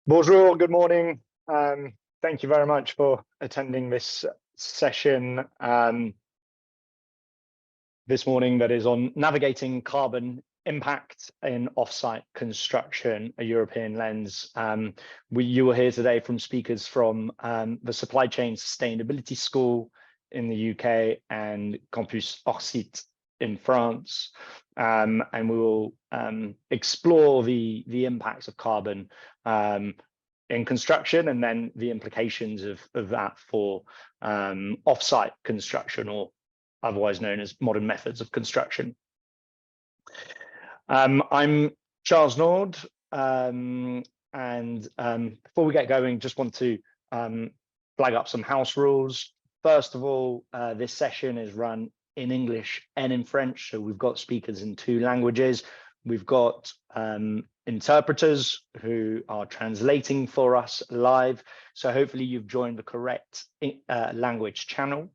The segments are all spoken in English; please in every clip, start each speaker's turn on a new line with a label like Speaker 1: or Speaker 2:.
Speaker 1: Bonjour, good morning. Thank you very much for attending this session this morning that is on navigating carbon impact in offsite construction, a European lens. You will hear today from speakers from the Supply Chain Sustainability School in the UK and Campus Hors Site in France, and we will explore the impacts of carbon in construction, and then the implications of that for offsite construction, or otherwise known as modern methods of construction. I'm Charles Nord, and before we get going, just want to flag up some house rules. First of all, this session is run in English and in French, so we've got speakers in 2 languages. We've got interpreters who are translating for us live, so hopefully you've joined the correct language channel.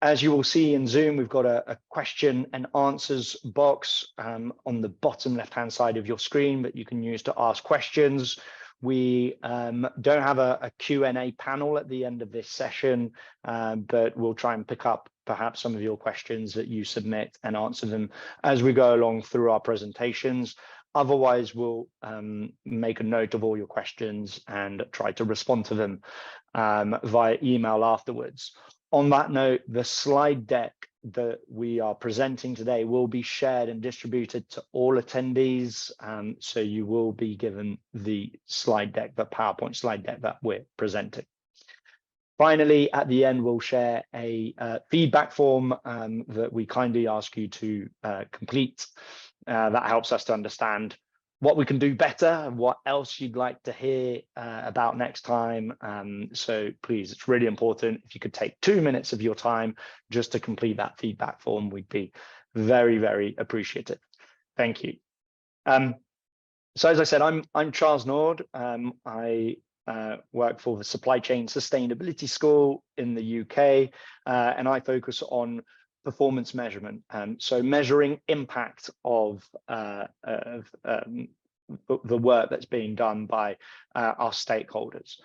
Speaker 1: As you will see in Zoom, we've got a question and answers box on the bottom left-hand side of your screen that you can use to ask questions. We don't have a Q&A panel at the end of this session, but we'll try and pick up perhaps some of your questions that you submit and answer them as we go along through our presentations. Otherwise, we'll make a note of all your questions and try to respond to them via email afterwards. On that note, the slide deck that we are presenting today will be shared and distributed to all attendees. So you will be given the slide deck, the PowerPoint slide deck that we're presenting. Finally, at the end, we'll share a feedback form that we kindly ask you to complete. That helps us to understand what we can do better and what else you'd like to hear about next time. So please, it's really important. If you could take 2 minutes of your time just to complete that feedback form, we'd be very, very appreciative. Thank you. So as I said, I'm Charles Nord. I work for the Supply Chain Sustainability School in the UK, and I focus on performance measurement, so measuring impact of the work that's being done by our stakeholders.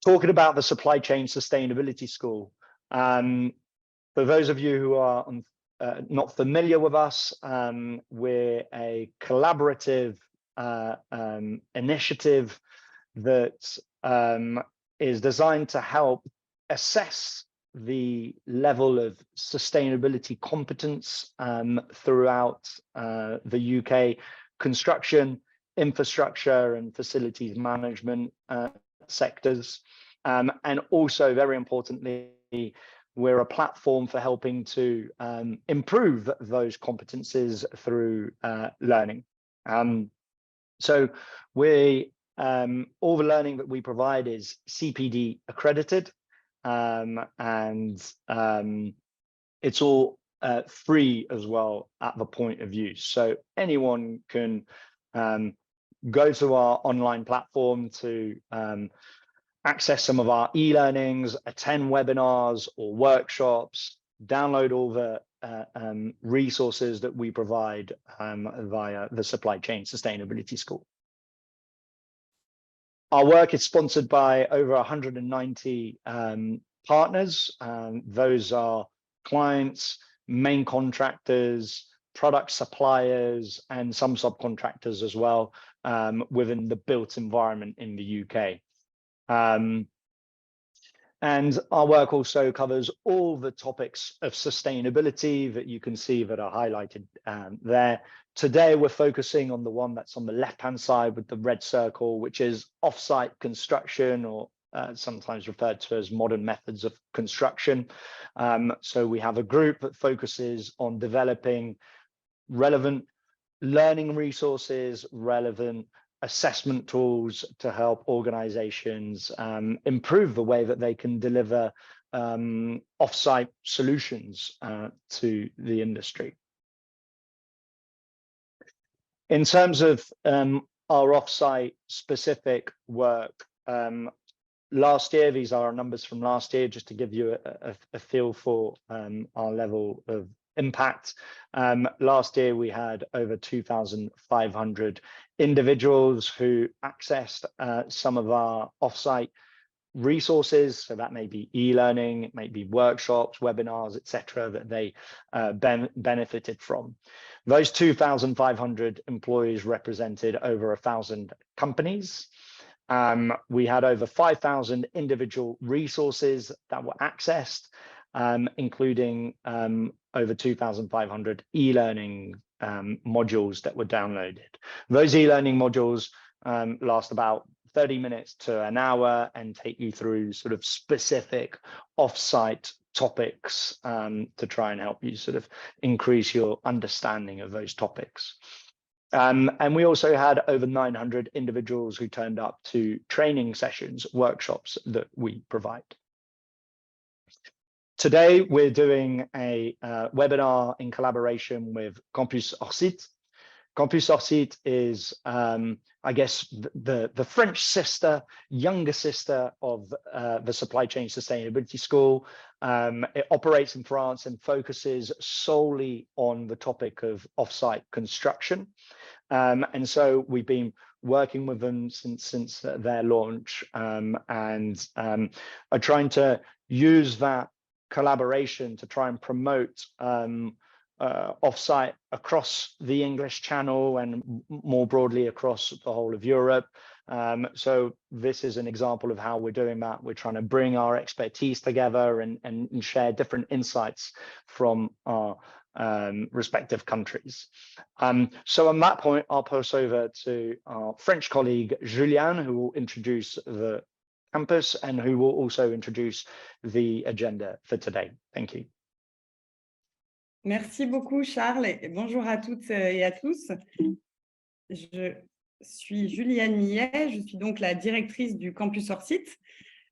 Speaker 1: Talking about the Supply Chain Sustainability School, for those of you who are not familiar with us, we're a collaborative initiative that is designed to help assess the level of sustainability competence throughout the UK construction, infrastructure and facilities management sectors. And also, very importantly, we're a platform for helping to improve those competencies through learning. So all the learning that we provide is CPD accredited. And it's all free as well at the point of use. So anyone can go to our online platform to access some of our e-learnings, attend webinars or workshops, download all the resources that we provide via the Supply Chain Sustainability School. Our work is sponsored by over 190 partners. Those are clients, main contractors, product suppliers, and some subcontractors as well within the built environment in the UK. And our work also covers all the topics of sustainability that you can see that are highlighted there. Today, we're focusing on the one that's on the left-hand side with the red circle, which is offsite construction, or sometimes referred to as modern methods of construction. So we have a group that focuses on developing relevant learning resources, relevant assessment tools to help organizations improve the way that they can deliver offsite solutions to the industry. In terms of our offsite specific work, last year, these are our numbers from last year, just to give you a feel for our level of impact. Last year, we had over 2,500 individuals who accessed some of our offsite resources. So that may be e-learning, it may be workshops, webinars, etc., that they benefited from. Those 2,500 employees represented over 1,000 companies. We had over 5,000 individual resources that were accessed, including over 2,500 e-learning modules that were downloaded. Those e-learning modules last about 30 minutes to an hour and take you through sort of specific offsite topics to try and help you sort of increase your understanding of those topics. And we also had over 900 individuals who turned up to training sessions, workshops that we provide. Today, we're doing a webinar in collaboration with Campus Hors Site. Campus Hors Site is, I guess, the French sister, younger sister of the Supply Chain Sustainability School. It operates in France and focuses solely on the topic of offsite construction. And so we've been working with them since their launch and are trying to use that collaboration to try and promote offsite across the English Channel and more broadly across the whole of Europe. So this is an example of how we're doing that. We're trying to bring our expertise together and share different insights from our respective countries. So on that point, I'll pass over to our French colleague, Juliane, who will introduce the campus and who will also introduce the agenda for today. Thank you.
Speaker 2: Merci beaucoup, Charles, et bonjour à toutes et à tous. Je suis Juliane Millet, je suis donc la directrice du Campus Hors Site.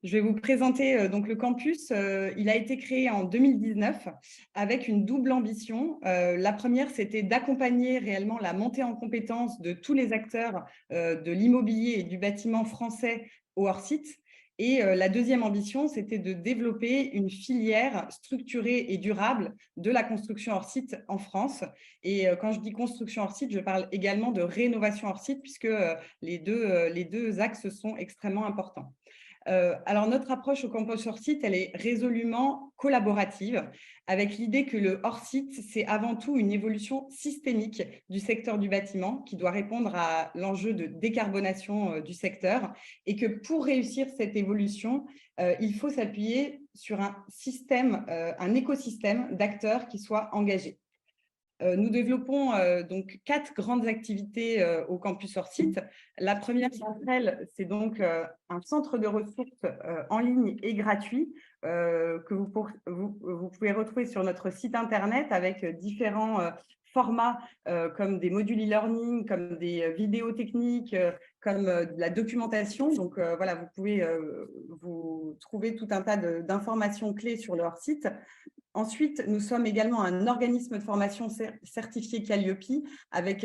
Speaker 2: Je vais vous présenter donc le campus. Il a été créé en 2019 avec une double ambition. La première, c'était d'accompagner réellement la montée en compétences de tous les acteurs de l'immobilier et du bâtiment français au hors site. Et la deuxième ambition, c'était de développer une filière structurée et durable de la construction hors site en France. Et quand je dis construction hors site, je parle également de rénovation hors site, puisque les deux axes sont extrêmement importants. Alors, notre approche au campus hors site, elle est résolument collaborative, avec l'idée que le hors site, c'est avant tout une évolution systémique du secteur du bâtiment qui doit répondre à l'enjeu de décarbonation du secteur et que pour réussir cette évolution, il faut s'appuyer sur un système, un écosystème d'acteurs qui soient engagés. Nous développons donc 4 grandes activités au campus hors site. La première d'entre elles, c'est donc un centre de ressources en ligne et gratuit que vous pouvez retrouver sur notre site internet avec différents formats comme des modules e-learning, comme des vidéos techniques, comme de la documentation. Donc voilà, vous pouvez vous trouver tout un tas d'informations clés sur leur site. Ensuite, nous sommes également un organisme de formation certifié Calliope avec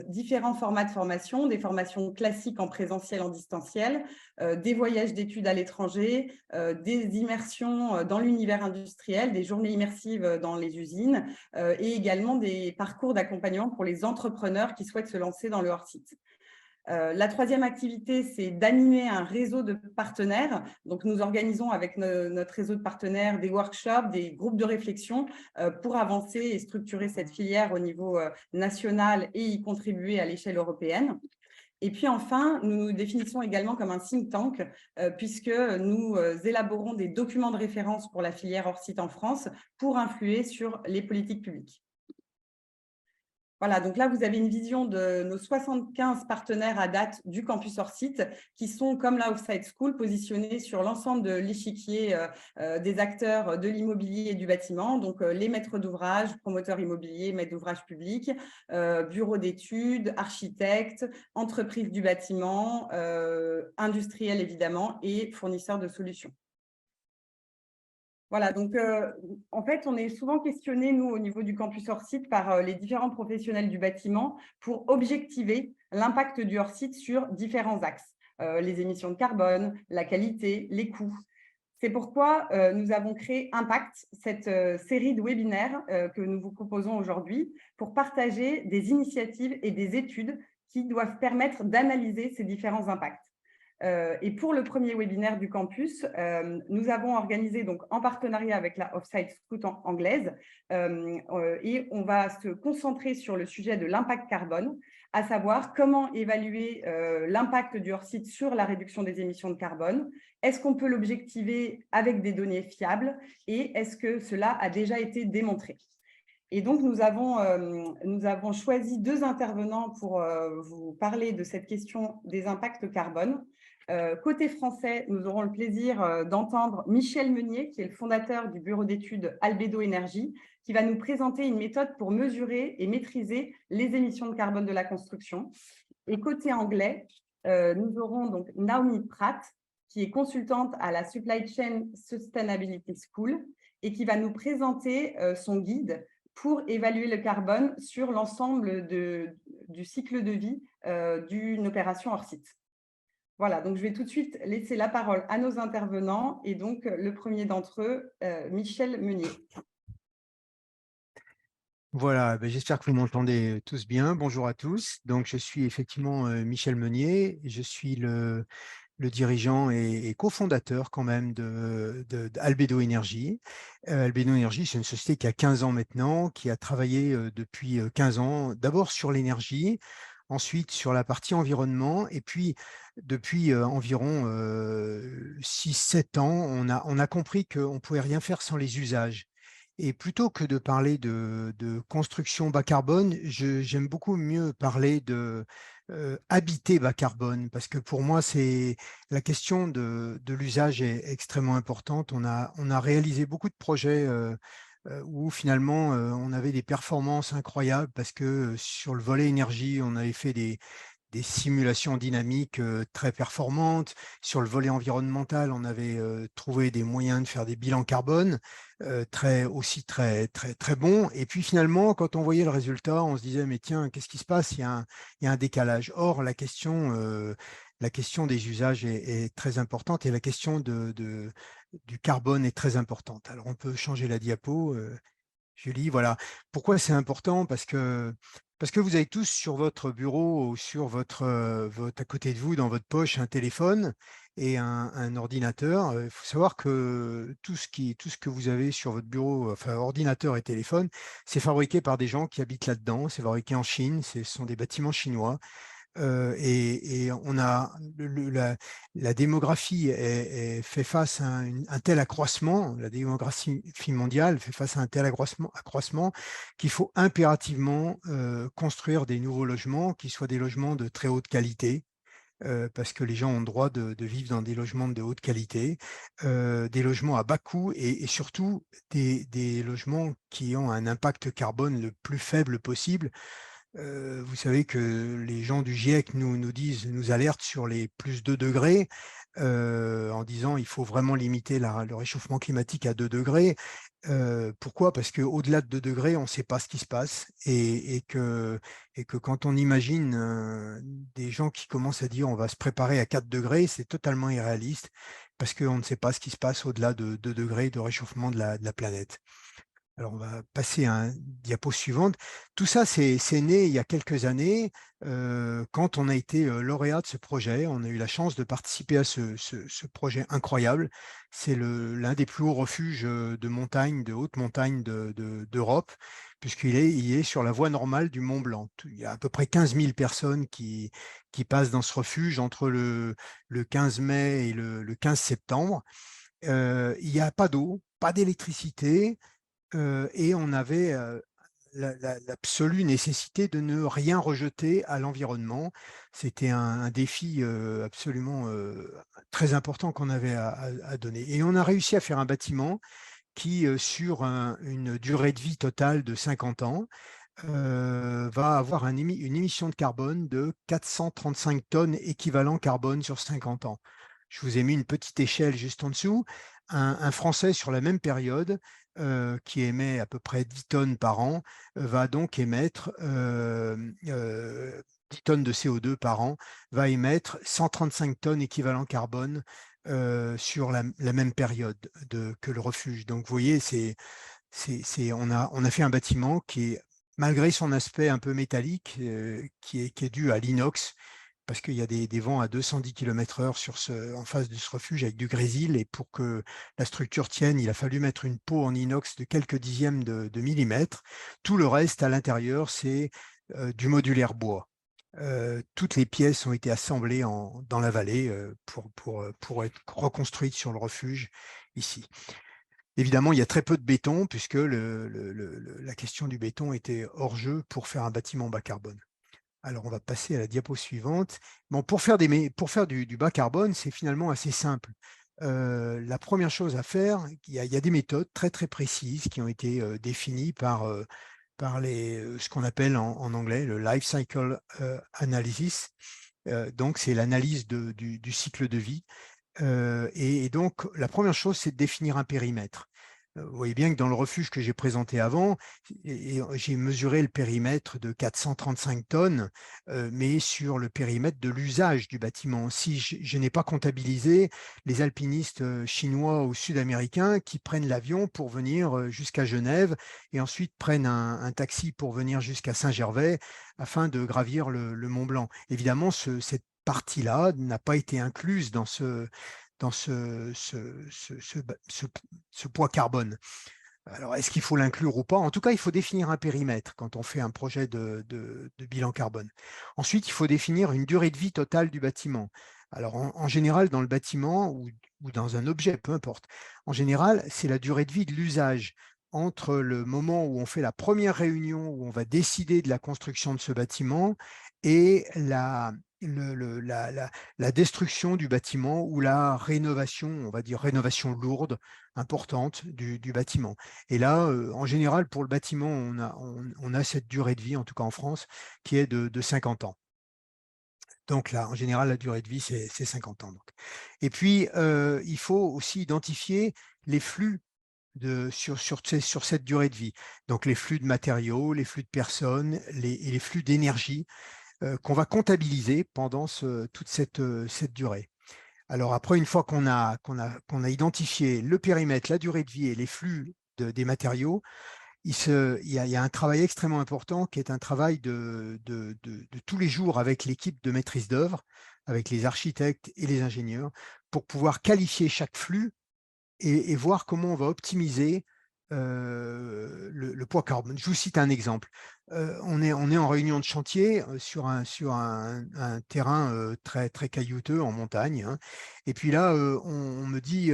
Speaker 2: différents formats de formation, des formations classiques en présentiel, en distanciel, des voyages d'études à l'étranger, des immersions dans l'univers industriel, des journées immersives dans les usines et également des parcours d'accompagnement pour les entrepreneurs qui souhaitent se lancer dans le hors-site. La troisième activité, c'est d'animer un réseau de partenaires. Donc, nous organisons avec notre réseau de partenaires des workshops, des groupes de réflexion pour avancer et structurer cette filière au niveau national et y contribuer à l'échelle européenne. Et puis enfin, nous nous définissons également comme un think tank puisque nous élaborons des documents de référence pour la filière hors site en France pour influer sur les politiques publiques. Voilà, donc là, vous avez une vision de nos 75 partenaires à date du campus hors site qui sont, comme la Offsite School, positionnés sur l'ensemble de l'échiquier des acteurs de l'immobilier et du bâtiment, donc les maîtres d'ouvrage, promoteurs immobiliers, maîtres d'ouvrage publics, bureaux d'études, architectes, entreprises du bâtiment, industriels évidemment et fournisseurs de solutions. Voilà, donc en fait, on est souvent questionné, nous, au niveau du campus hors site, par les différents professionnels du bâtiment pour objectiver l'impact du hors site sur différents axes, les émissions de carbone, la qualité, les coûts. C'est pourquoi nous avons créé Impact, cette série de webinaires que nous vous proposons aujourd'hui pour partager des initiatives et des études qui doivent permettre d'analyser ces différents impacts. Et pour le premier webinaire du campus, nous avons organisé donc, en partenariat avec la Offsite Construction anglaise et on va se concentrer sur le sujet de l'impact carbone, à savoir comment évaluer l'impact du hors-site sur la réduction des émissions de carbone. Est-ce qu'on peut l'objectiver avec des données fiables et est-ce que cela a déjà été démontré? Et donc, nous avons choisi 2 intervenants pour vous parler de cette question des impacts carbone. Côté français, nous aurons le plaisir d'entendre Michel Meunier, qui est le fondateur du bureau d'études Albedo Énergie, qui va nous présenter une méthode pour mesurer et maîtriser les émissions de carbone de la construction. Et côté anglais, nous aurons donc Naomo Pratt, qui est consultante à la Supply Chain Sustainability School et qui va nous présenter son guide pour évaluer le carbone sur l'ensemble du cycle de vie d'une opération hors site. Voilà, donc je vais tout de suite laisser la parole à nos intervenants et donc le premier d'entre eux, Michel Meunier.
Speaker 3: Voilà, j'espère que vous m'entendez tous bien. Bonjour à tous. Donc, je suis effectivement Michel Meunier. Je suis le dirigeant et cofondateur quand même d'Albedo Énergie. Albedo Énergie, c'est une société qui a 15 ans maintenant, qui a travaillé depuis 15 ans, d'abord sur l'énergie, ensuite sur la partie environnement, et puis depuis environ 6-7 ans, on a compris qu'on ne pouvait rien faire sans les usages. Et plutôt que de parler de construction bas carbone, j'aime beaucoup mieux parler de habiter bas carbone, parce que pour moi, c'est la question de l'usage est extrêmement importante. On a réalisé beaucoup de projets où finalement on avait des performances incroyables, parce que sur le volet énergie, on avait fait des simulations dynamiques très performantes. Sur le volet environnemental, on avait trouvé des moyens de faire des bilans carbone très bons. Et puis finalement, quand on voyait le résultat, on se disait, mais tiens, qu'est-ce qui se passe? Il y a un décalage. Or, la question des usages est très importante et la question du carbone est très importante. Alors, on peut changer la diapo. Julie, voilà. Pourquoi c'est important? Parce que vous avez tous sur votre bureau ou sur votre à côté de vous, dans votre poche, un téléphone et un ordinateur. Il faut savoir que tout ce que vous avez sur votre bureau, enfin ordinateur et téléphone, c'est fabriqué par des gens qui habitent là-dedans. C'est fabriqué en Chine. Ce sont des bâtiments chinois. Et on a la démographie fait face à un tel accroissement, la démographie mondiale fait face à un tel accroissement qu'il faut impérativement construire des nouveaux logements qui soient des logements de très haute qualité. Parce que les gens ont le droit de vivre dans des logements de haute qualité, des logements à bas coût et surtout des logements qui ont un impact carbone le plus faible possible. Vous savez que les gens du GIEC nous alertent sur les plus 2 degrés en disant il faut vraiment limiter le réchauffement climatique à 2 degrés. Pourquoi? Parce qu'au-delà de 2 degrés, on ne sait pas ce qui se passe et que quand on imagine des gens qui commencent à dire on va se préparer à 4 degrés, c'est totalement irréaliste parce qu'on ne sait pas ce qui se passe au-delà de 2 degrés de réchauffement de la planète. Alors, on va passer à une diapo suivante. Tout ça, c'est né il y a quelques années quand on a été lauréat de ce projet. On a eu la chance de participer à ce projet incroyable. C'est l'un des plus hauts refuges de montagne, de haute montagne d'Europe, puisqu'il est sur la voie normale du Mont Blanc. Il y a à peu près 15 000 personnes qui passent dans ce refuge entre le 15 mai et le 15 septembre. Il n'y a pas d'eau, pas d'électricité, et on avait l'absolue nécessité de ne rien rejeter à l'environnement. C'était un défi absolument très important qu'on avait à donner. Et on a réussi à faire un bâtiment qui, sur une durée de vie totale de 50 ans, va avoir une émission de carbone de 435 tonnes équivalent carbone sur 50 ans. Je vous ai mis une petite échelle juste en dessous. Un Français sur la même période qui émet à peu près 10 tonnes par an va donc émettre 10 tonnes de CO2 par an, va émettre 135 tonnes équivalent carbone sur la même période que le refuge. Donc, vous voyez, on a fait un bâtiment qui est, malgré son aspect un peu métallique, qui est dû à l'inox, parce qu'il y a des vents à 210 km/h en face de ce refuge avec du grésil, et pour que la structure tienne, il a fallu mettre une peau en inox de quelques dixièmes de millimètre. Tout le reste à l'intérieur, c'est du modulaire bois. Toutes les pièces ont été assemblées dans la vallée pour être reconstruites sur le refuge ici. Évidemment, il y a très peu de béton puisque la question du béton était hors jeu pour faire un bâtiment bas carbone. Alors, on va passer à la diapo suivante. Bon, pour faire du bas carbone, c'est finalement assez simple. La première chose à faire, il y a des méthodes très très précises qui ont été définies par ce qu'on appelle en anglais le life cycle analysis. Donc, c'est l'analyse du cycle de vie. Et donc, la première chose, c'est de définir un périmètre. Vous voyez bien que dans le refuge que j'ai présenté avant, j'ai mesuré le périmètre de 435 tonnes, mais sur le périmètre de l'usage du bâtiment. Si je n'ai pas comptabilisé les alpinistes chinois ou sud-américains qui prennent l'avion pour venir jusqu'à Genève et ensuite prennent un taxi pour venir jusqu'à Saint-Gervais afin de gravir le Mont Blanc. Évidemment, cette partie-là n'a pas été incluse dans ce poids carbone. Alors, est-ce qu'il faut l'inclure ou pas? En tout cas, il faut définir un périmètre quand on fait un projet de bilan carbone. Ensuite, il faut définir une durée de vie totale du bâtiment. Alors, en général, dans le bâtiment ou dans un objet, peu importe, en général, c'est la durée de vie de l'usage entre le moment où on fait la première réunion, où on va décider de la construction de ce bâtiment, et la destruction du bâtiment ou la rénovation, on va dire rénovation lourde, importante du bâtiment. Et là, en général, pour le bâtiment, on a cette durée de vie, en tout cas en France, qui est de 50 ans. Donc là, en général, la durée de vie, c'est 50 ans. Donc. Et puis, il faut aussi identifier les flux sur cette durée de vie. Donc, les flux de matériaux, les flux de personnes et les flux d'énergie qu'on va comptabiliser pendant toute cette durée. Alors après, une fois qu'on a identifié le périmètre, la durée de vie et les flux des matériaux, il y a un travail extrêmement important qui est un travail de tous les jours avec l'équipe de maîtrise d'œuvre, avec les architectes et les ingénieurs, pour pouvoir qualifier chaque flux et voir comment on va optimiser le poids carbone. Je vous cite un exemple. On est en réunion de chantier sur un terrain très, très caillouteux en montagne. Hein. Et puis là, on me dit,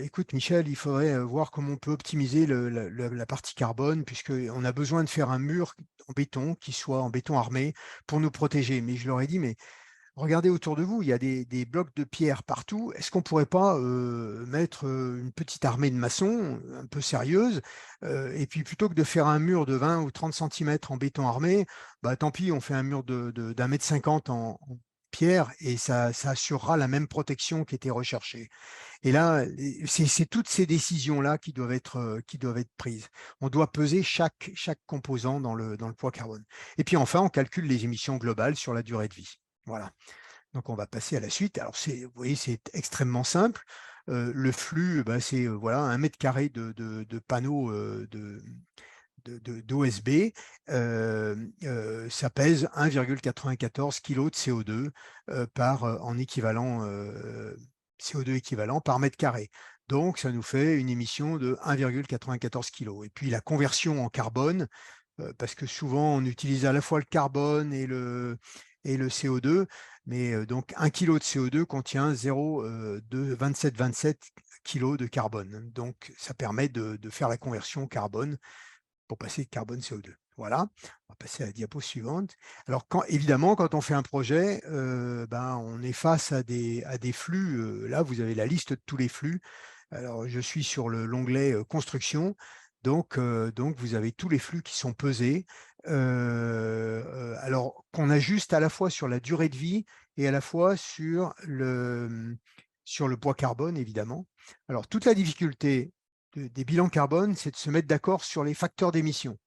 Speaker 3: écoute Michel, il faudrait voir comment on peut optimiser la partie carbone, puisqu'on a besoin de faire un mur en béton qui soit en béton armé pour nous protéger. Mais je leur ai dit, mais regardez autour de vous, il y a des blocs de pierre partout. Est-ce qu'on ne pourrait pas mettre une petite armée de maçons un peu sérieuse et puis plutôt que de faire un mur de 20 ou 30 cm en béton armé, bah, tant pis, on fait un mur d'1,50 m en pierre et ça assurera la même protection qui était recherchée. Et là, c'est toutes ces décisions-là qui doivent être prises. On doit peser chaque composant dans le poids carbone. Et puis enfin, on calcule les émissions globales sur la durée de vie. Voilà. Donc, on va passer à la suite. Alors, vous voyez, c'est extrêmement simple. Le flux, c'est voilà, 1 mètre carré de panneaux d'OSB. Ça pèse 1,94 kg de CO2 en équivalent, CO2 équivalent par mètre carré. Donc, ça nous fait une émission de 1,94 kg. Et puis, la conversion en carbone, parce que souvent, on utilise à la fois le carbone et le CO2, mais donc 1 kg de CO2 contient 0,27 kg de carbone. Donc, ça permet de faire la conversion carbone pour passer de carbone CO2. Voilà, on va passer à la diapo suivante. Alors, évidemment, quand on fait un projet, on est face à des flux. Là, vous avez la liste de tous les flux. Alors, je suis sur l'onglet construction. Donc, vous avez tous les flux qui sont pesés. Alors, qu'on ajuste à la fois sur la durée de vie et à la fois sur le poids carbone, évidemment. Alors, toute la difficulté des bilans carbone, c'est de se mettre d'accord sur les facteurs d'émission.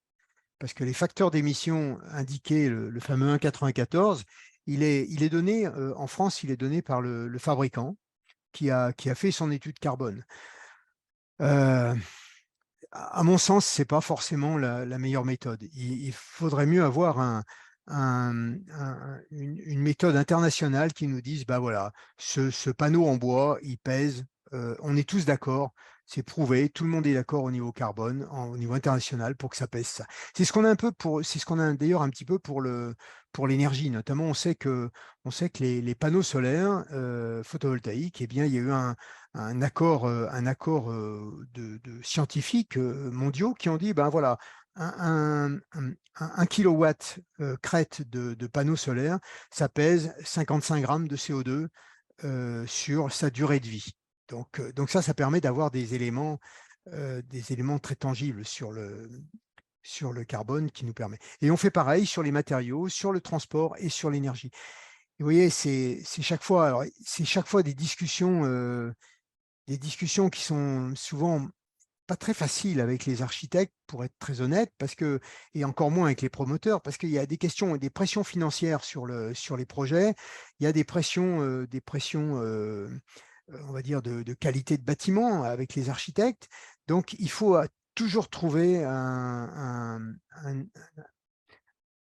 Speaker 3: Parce que les facteurs d'émission indiqués, le fameux 1,94, il est donné, en France, il est donné par le fabricant. qui a fait son étude carbone. À mon sens, ce n'est pas forcément la meilleure méthode. Il faudrait mieux avoir une méthode internationale qui nous dise, bah voilà, ce panneau en bois, il pèse, on est tous d'accord, c'est prouvé, tout le monde est d'accord au niveau carbone, au niveau international, pour que ça pèse ça. C'est ce qu'on a un peu c'est ce qu'on a d'ailleurs un petit peu pour l'énergie. Notamment, on sait que les panneaux solaires photovoltaïques, eh bien, il y a eu un accord de scientifiques mondiaux qui ont dit, ben voilà, un kilowatt crête de panneaux solaires, ça pèse 55 grammes de CO2 sur sa durée de vie. Donc ça permet d'avoir des éléments très tangibles sur le carbone qui nous permet. Et on fait pareil sur les matériaux, sur le transport et sur l'énergie. Et vous voyez, c'est chaque fois des discussions qui sont souvent pas très faciles avec les architectes, pour être très honnête, et encore moins avec les promoteurs, parce qu'il y a des questions, des pressions financières sur les projets, il y a des pressions, on va dire, de qualité de bâtiment avec les architectes. Donc, il faut toujours trouver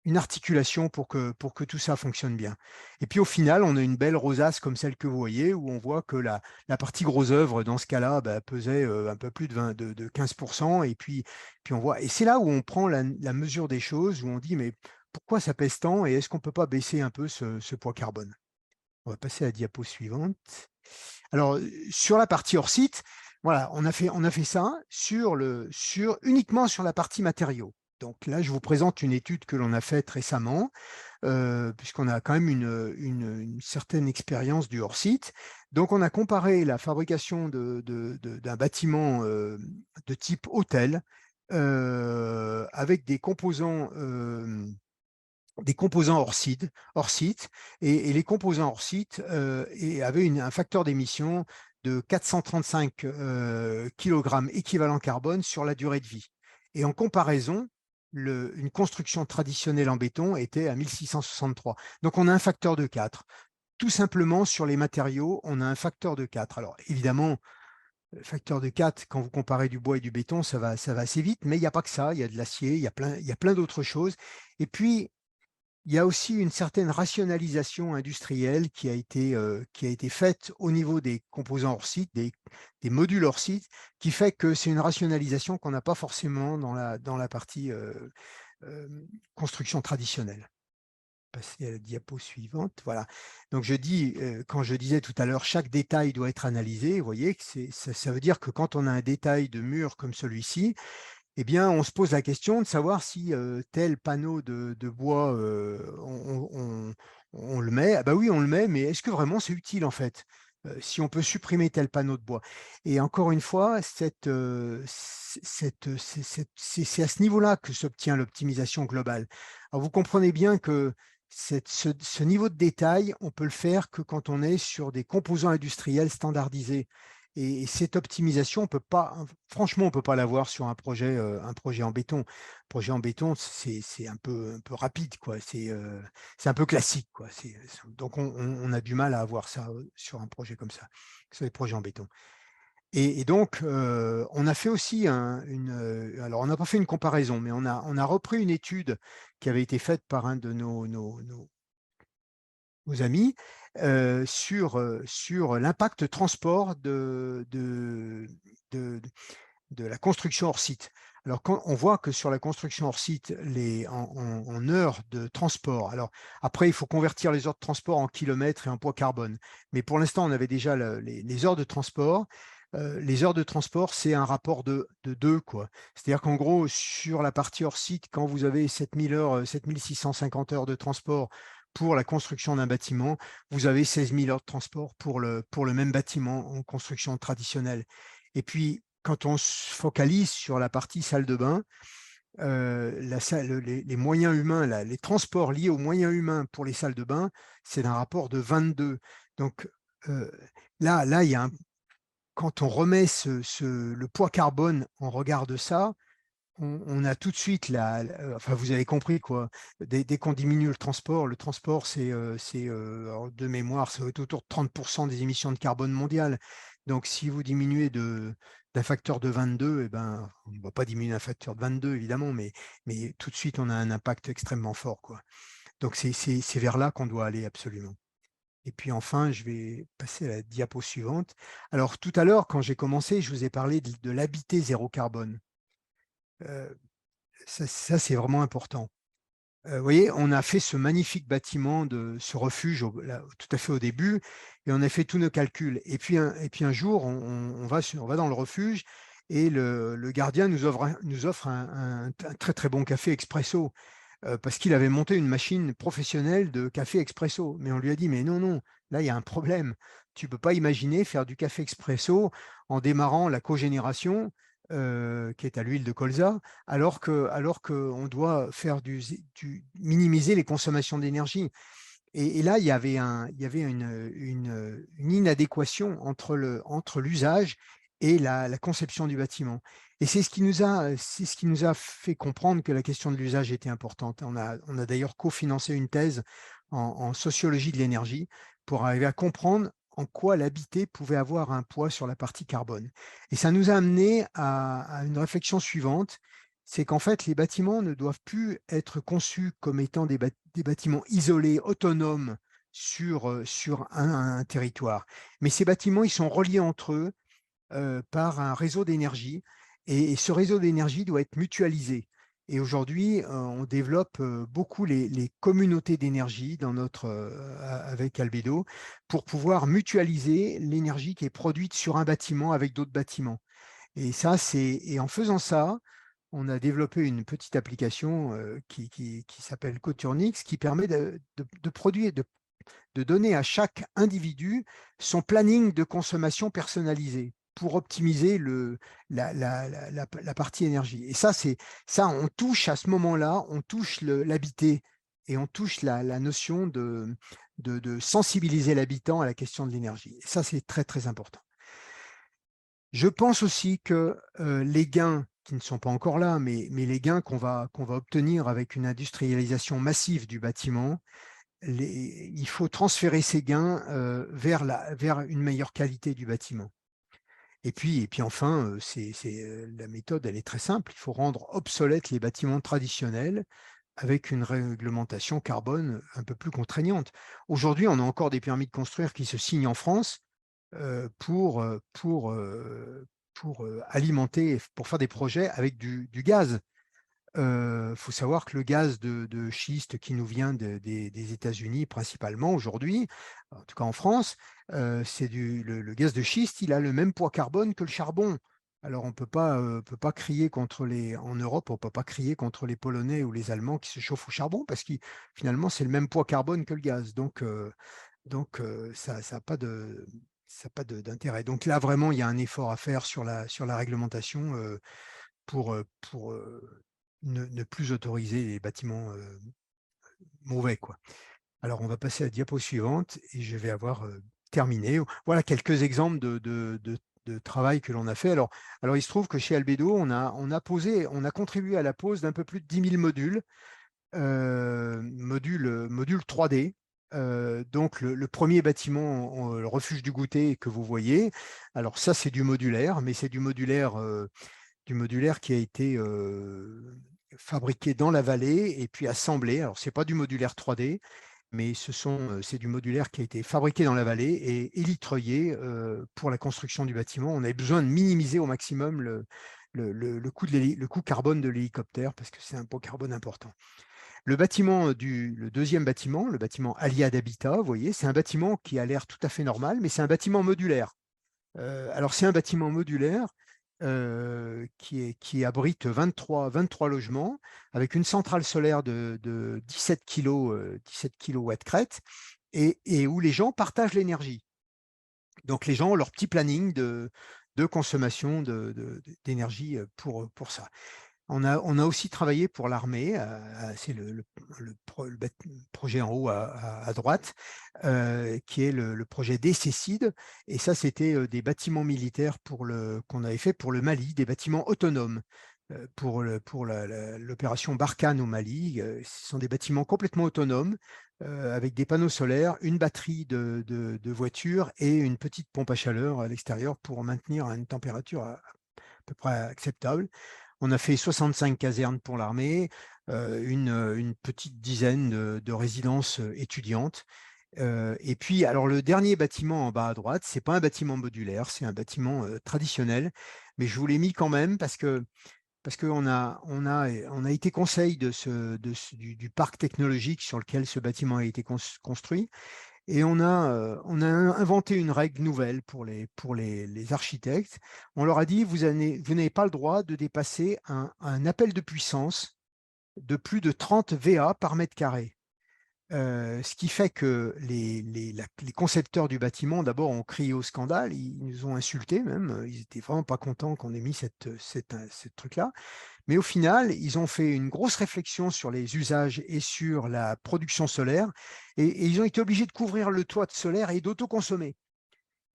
Speaker 3: une articulation pour que tout ça fonctionne bien. Et puis au final, on a une belle rosace comme celle que vous voyez, où on voit que la partie gros œuvre, dans ce cas-là, pesait un peu plus de 15%. Et puis on voit, et c'est là où on prend la mesure des choses, où on dit, mais pourquoi ça pèse tant et est-ce qu'on ne peut pas baisser un peu ce poids carbone? On va passer à la diapo suivante. Alors, sur la partie hors site, voilà, on a fait ça uniquement sur la partie matériaux. Donc là, je vous présente une étude que l'on a faite récemment, puisqu'on a quand même une certaine expérience du hors-site. Donc, on a comparé la fabrication d'un bâtiment de type hôtel avec des composants hors site et les composants hors site avaient un facteur d'émission de 435 kg équivalent carbone sur la durée de vie. Et en comparaison, une construction traditionnelle en béton était à 1663. Donc, on a un facteur de 4. Tout simplement, sur les matériaux, on a un facteur de 4. Alors, évidemment, le facteur de 4, quand vous comparez du bois et du béton, ça va assez vite, mais il n'y a pas que ça. Il y a de l'acier, il y a plein d'autres choses. Et puis, il y a aussi une certaine rationalisation industrielle qui a été faite au niveau des composants hors site, des modules hors site, qui fait que c'est une rationalisation qu'on n'a pas forcément dans la partie construction traditionnelle. Passer à la diapo suivante. Voilà. Donc quand je disais tout à l'heure, chaque détail doit être analysé. Vous voyez que ça veut dire que quand on a un détail de mur comme celui-ci, eh bien, on se pose la question de savoir si tel panneau de bois, on le met. Ah bah oui, on le met, mais est-ce que vraiment c'est utile en fait, si on peut supprimer tel panneau de bois? Et encore une fois, c'est à ce niveau-là que s'obtient l'optimisation globale. Alors, vous comprenez bien que ce niveau de détail, on peut le faire que quand on est sur des composants industriels standardisés. Et cette optimisation, franchement, on ne peut pas l'avoir sur un projet en béton. Un projet en béton, c'est un peu rapide, quoi. C'est un peu classique, quoi. Donc, on a du mal à avoir ça sur un projet comme ça, sur les projets en béton. Et donc, on a fait aussi alors, on n'a pas fait une comparaison, mais on a repris une étude qui avait été faite par un de nos amis sur l'impact transport de la construction hors site. Alors, quand on voit que sur la construction hors site, en heures de transport, alors après, il faut convertir les heures de transport en kilomètres et en poids carbone. Mais pour l'instant, on avait déjà les heures de transport. Les heures de transport, c'est un rapport de 2, quoi. C'est-à-dire qu'en gros, sur la partie hors site, quand vous avez 7650 heures de transport pour la construction d'un bâtiment, vous avez 16 000 heures de transport pour le même bâtiment en construction traditionnelle. Et puis, quand on se focalise sur la partie salle de bain, les moyens humains, les transports liés aux moyens humains pour les salles de bain, c'est d'un rapport de 22. Donc là, il y a quand on remet le poids carbone en regard de ça, on a tout de suite, enfin vous avez compris quoi, dès qu'on diminue le transport c'est de mémoire, ça va être autour de 30% des émissions de carbone mondiales. Donc si vous diminuez d'un facteur de 22, eh ben, on ne va pas diminuer d'un facteur de 22 évidemment, mais tout de suite on a un impact extrêmement fort, quoi. Donc c'est vers là qu'on doit aller absolument. Et puis enfin, je vais passer à la diapo suivante. Alors tout à l'heure, quand j'ai commencé, je vous ai parlé de l'habité zéro carbone. Ça c'est vraiment important. Vous voyez, on a fait ce magnifique bâtiment, ce refuge tout à fait au début, et on a fait tous nos calculs. Et puis un jour, on va dans le refuge et le gardien nous offre un très très bon café expresso, parce qu'il avait monté une machine professionnelle de café expresso. Mais on lui a dit, mais non, non, là il y a un problème. Tu ne peux pas imaginer faire du café expresso en démarrant la cogénération, qui est à l'huile de colza, alors qu'on doit faire minimiser les consommations d'énergie. Et là, il y avait une inadéquation entre l'usage et la conception du bâtiment. Et c'est ce qui nous a fait comprendre que la question de l'usage était importante. On a d'ailleurs cofinancé une thèse en sociologie de l'énergie pour arriver à comprendre en quoi l'habité pouvait avoir un poids sur la partie carbone. Et ça nous a amené à une réflexion suivante, c'est qu'en fait, les bâtiments ne doivent plus être conçus comme étant des bâtiments isolés, autonomes sur un territoire. Mais ces bâtiments, ils sont reliés entre eux par un réseau d'énergie, et ce réseau d'énergie doit être mutualisé. Et aujourd'hui, on développe beaucoup les communautés d'énergie avec Albedo pour pouvoir mutualiser l'énergie qui est produite sur un bâtiment avec d'autres bâtiments. Et en faisant ça, on a développé une petite application qui s'appelle Coturnix, qui permet de produire, de donner à chaque individu son planning de consommation personnalisé pour optimiser la partie énergie. Et ça, on touche à ce moment-là, on touche l'habité et on touche la notion de sensibiliser l'habitant à la question de l'énergie. Et ça, c'est très, très important. Je pense aussi que les gains qui ne sont pas encore là, mais les gains qu'on va obtenir avec une industrialisation massive du bâtiment, il faut transférer ces gains vers une meilleure qualité du bâtiment. Et puis enfin, la méthode, elle est très simple. Il faut rendre obsolètes les bâtiments traditionnels avec une réglementation carbone un peu plus contraignante. Aujourd'hui, on a encore des permis de construire qui se signent en France pour alimenter, pour faire des projets avec du gaz. Faut savoir que le gaz de schiste qui nous vient des États-Unis principalement aujourd'hui, en tout cas en France, le gaz de schiste, il a le même poids carbone que le charbon. Alors on peut pas crier en Europe, on peut pas crier contre les Polonais ou les Allemands qui se chauffent au charbon, parce que finalement c'est le même poids carbone que le gaz. Donc ça n'a pas d'intérêt. Donc là vraiment il y a un effort à faire sur la réglementation pour ne plus autoriser les bâtiments mauvais, quoi. Alors, on va passer à la diapo suivante et je vais avoir terminé. Voilà quelques exemples de travail que l'on a fait. Alors, il se trouve que chez Albedo, on a contribué à la pose d'un peu plus de 10 000 modules, modules 3D. Donc, le premier bâtiment, le refuge du goûter que vous voyez, alors ça, c'est du modulaire, mais c'est du modulaire qui a été fabriqué dans la vallée et puis assemblé. Alors, ce n'est pas du modulaire 3D, mais c'est du modulaire qui a été fabriqué dans la vallée et élitreillé pour la construction du bâtiment. On avait besoin de minimiser au maximum le coût carbone de l'hélicoptère, parce que c'est un poids carbone important. Le deuxième bâtiment, le bâtiment Alia d'Habitat, vous voyez, c'est un bâtiment qui a l'air tout à fait normal, mais c'est un bâtiment modulaire. Alors, c'est un bâtiment modulaire qui abrite 23 logements avec une centrale solaire de 17 kW crête, et où les gens partagent l'énergie. Donc, les gens ont leur petit planning de consommation d'énergie pour ça. On a aussi travaillé pour l'armée, c'est le projet en haut à droite, qui est le projet DCCID. Et ça, c'était des bâtiments militaires qu'on avait fait pour le Mali, des bâtiments autonomes. l'opération Barkhane au Mali. Ce sont des bâtiments complètement autonomes avec des panneaux solaires, une batterie de voiture et une petite pompe à chaleur à l'extérieur pour maintenir une température à peu près acceptable. On a fait 65 casernes pour l'armée, une petite dizaine de résidences étudiantes. Et puis, alors le dernier bâtiment en bas à droite, c'est pas un bâtiment modulaire, c'est un bâtiment traditionnel, mais je vous l'ai mis quand même parce qu'on a été conseil du parc technologique sur lequel ce bâtiment a été construit, et on a inventé une règle nouvelle pour les architectes. On leur a dit, vous n'avez pas le droit de dépasser un appel de puissance de plus de 30 VA par mètre carré. Ce qui fait que les concepteurs du bâtiment, d'abord, ont crié au scandale, ils nous ont insultés même, ils n'étaient vraiment pas contents qu'on ait mis ce truc-là. Mais au final, ils ont fait une grosse réflexion sur les usages et sur la production solaire, et ils ont été obligés de couvrir le toit de solaire et d'autoconsommer.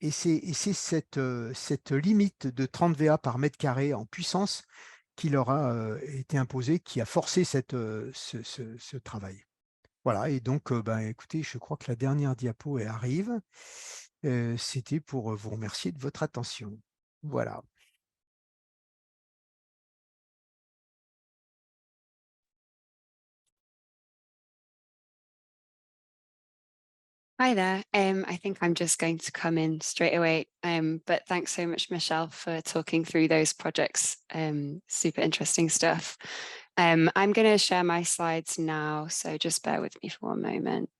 Speaker 3: Et c'est cette limite de 30 VA par mètre carré en puissance qui leur a été imposée, qui a forcé ce travail. Voilà, et donc, écoutez, je crois que la dernière diapo arrive. C'était pour vous remercier de votre attention. Voilà.
Speaker 4: Hi there. I think I'm just going to come in straight away. But thanks so much, Michel, for talking through those projects. Super interesting stuff. I'm going to share my slides now, so just bear with me for one moment.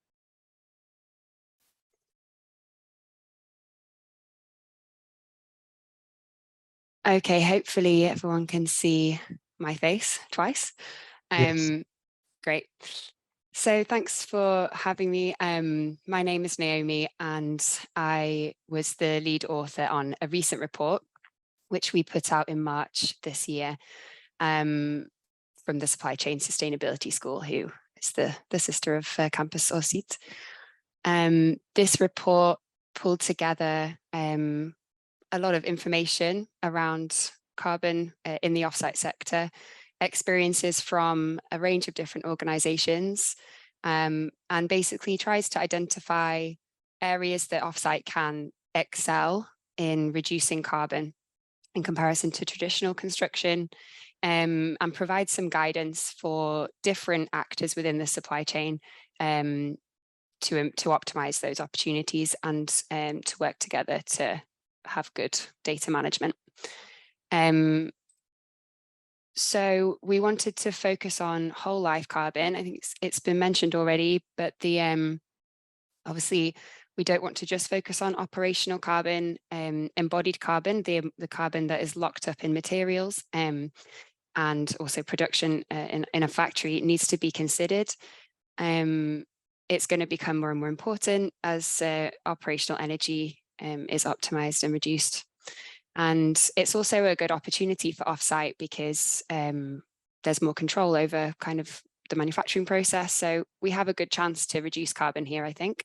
Speaker 4: Okay, hopefully everyone can see my face twice.
Speaker 3: Yes.
Speaker 4: Great. So thanks for having me. My name is Naomi, and I was the lead author on a recent report, which we put out in March this year from the Supply Chain Sustainability School, who is the sister of Campus Hors Site. This report pulled together a lot of information around carbon in the offsite sector, experiences from a range of different organizations, and basically tries to identify areas that offsite can excel in reducing carbon in comparison to traditional construction, and provide some guidance for different actors within the supply chain to optimize those opportunities and to work together to have good data management. So we wanted to focus on whole life carbon. I think it's been mentioned already, but the obviously we don't want to just focus on operational carbon, embodied carbon, the carbon that is locked up in materials, and also production in a factory needs to be considered. It's going to become more and more important as operational energy is optimized and reduced. And it's also a good opportunity for offsite because there's more control over kind of the manufacturing process. So we have a good chance to reduce carbon here, I think.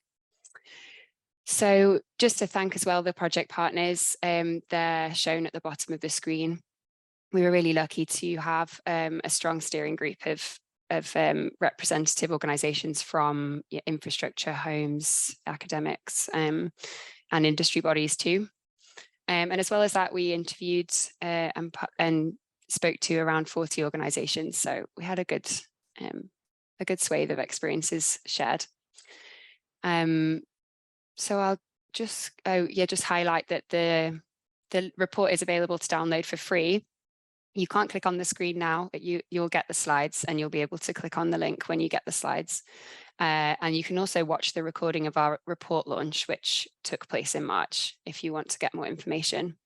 Speaker 4: So just to thank as well the project partners, they're shown at the bottom of the screen. We were really lucky to have a strong steering group of representative organizations from infrastructure, homes, academics, and industry bodies too. And as well as that, we interviewed and spoke to around 40 organizations. So we had a good swathe of experiences shared. So I'll just highlight that the report is available to download for free. You can't click on the screen now, but you'll get the slides and you'll be able to click on the link when you get the slides. And you can also watch the recording of our report launch, which took place in March, if you want to get more information.